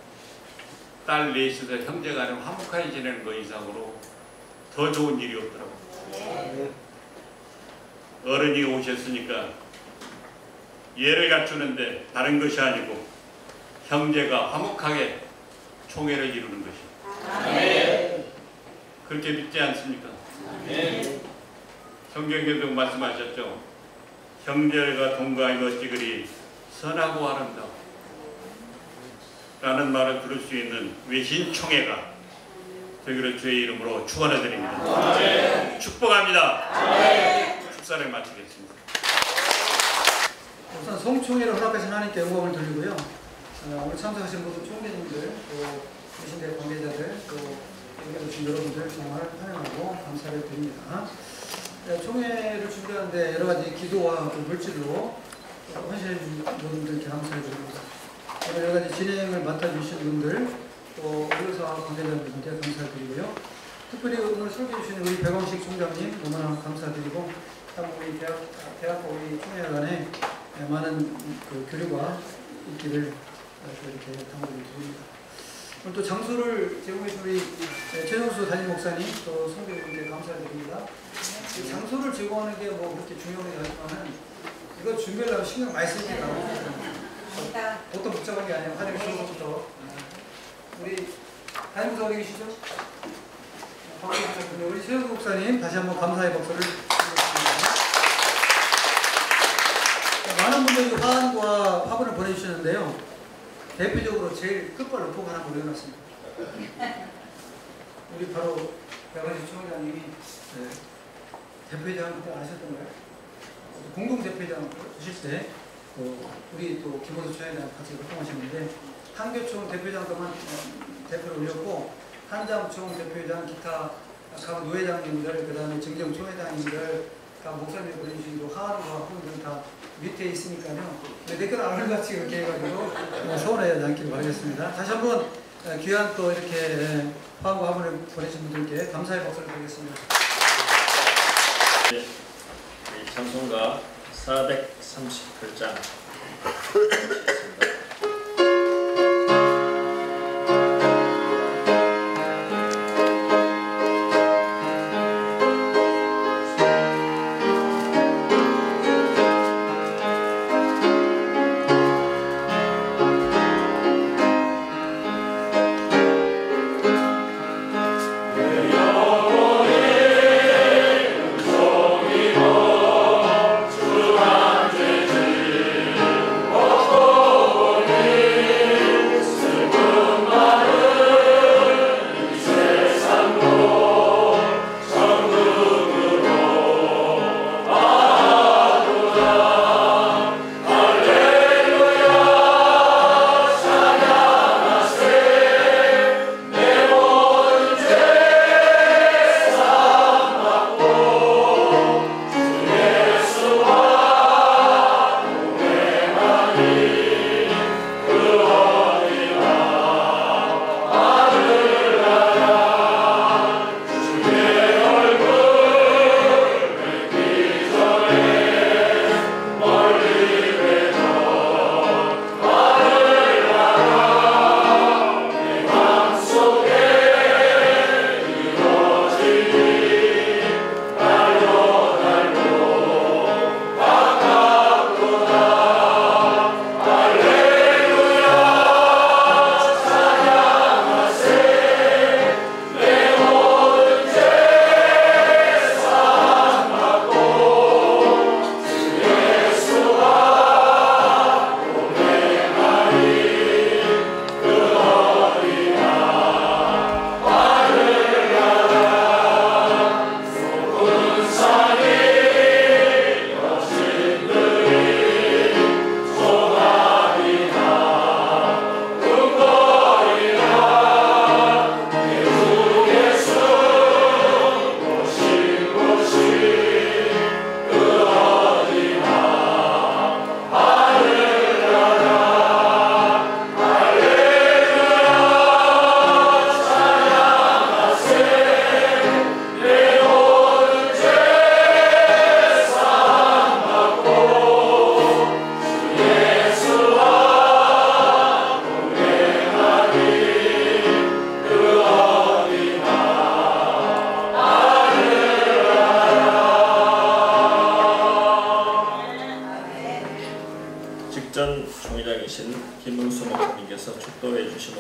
딸 넷이서 형제간에 화목하게 지내는 것 이상으로 더 좋은 일이 없더라고요. 어른이 오셨으니까 예를 갖추는데 다른 것이 아니고 형제가 화목하게 총회를 이루는 것이. 그렇게 믿지 않습니까? 성경에도 말씀하셨죠. 형제가 동거하여 어찌 그리 선하고 아름다워 라는 말을 들을 수 있는 외신총회가 되기를 주의 이름으로 축원해 드립니다. 축복합니다. 축사를 마치겠습니다. 우선 성총회를 허락하신 하나님께 영광을 돌리고요. 오늘 참석하신 모든 총회님들, 또 외신대 관계자들, 또 여기 오신 여러분들 정말 환영하고 감사를 드립니다. 총회를 준비하는데 여러 가지 기도와 물질로 헌신해주신 분들께 감사를 드립니다. 오늘 여러 가지 진행을 맡아주신 분들, 또 의료사 관계자분들께 감사를 드리고요. 특별히 오늘 설교해 주신 우리 백원식 총장님 너무나 감사드리고, 참 우리 대학과 우리 총회간에 많은 그 교류가 있기를 이렇게 당부를 드립니다. 오늘 또 장소를 제공해 주신 우리 최정수 담임 목사님 또 성도분들께 감사드립니다. 장소를 제공하는 게 뭐 그렇게 중요하지 않지만은 이거 준비하려면 신경 많이 쓰니까 보통 복잡한 게 아니라 화장실 쓰는 것부터 우리 담임 목사 어디 계시죠? 우리 최정수 목사님 다시 한번 감사의 박수를 드리겠습니다. 많은 분들이 화환과 화분을 보내주셨는데요. 대표적으로 제일 끝발 높은 하나 올려놨습니다. 우리 바로 백원식 총회장님이 대표회장 때 아셨던가요? 공동대표회장 하실 때 우리 또 김원수 총회장 같이 활동하셨는데 한교총 대표회장 동안 대표를 올렸고 한장총 대표회장 기타 각 노회장님들 그 다음에 정경 총회장님들 각 목사님들 보내주시기로 하하과 학부모들 다 밑에 있으니까요. 내 건 안 올같이 그렇게 해가지고 서운하지 않기를 바라겠습니다. 다시 한번 귀한 또 이렇게 화환과 화분을 보내신 분들께 감사의 박수를 드리겠습니다. 네, 찬송가 438장 주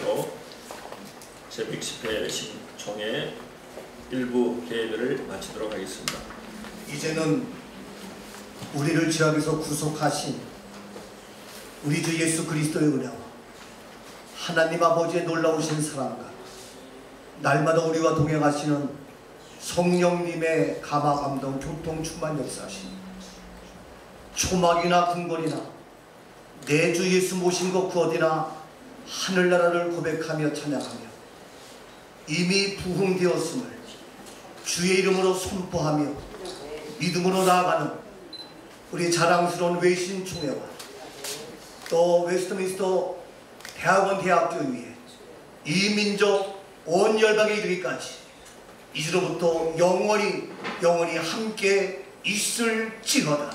기념으로 제110회 신총회 일부 계획을 마치도록 하겠습니다. 이제는 우리를 죄악에서 구속하신 우리 주 예수 그리스도의 은혜와 하나님 아버지의 놀라우신 사랑과 날마다 우리와 동행하시는 성령님의 감화 감동 교통 충만 역사하신 초막이나 궁궐이나 내 주 예수 모신 것 그 어디나 하늘나라를 고백하며 찬양하며 이미 부흥되었음을 주의 이름으로 선포하며 믿음으로 나아가는 우리 자랑스러운 외신총회와 또 웨스트민스터 대학원 대학교위에 이 민족 온 열방에 이르기까지 이제로부터 영원히 함께 있을지어다.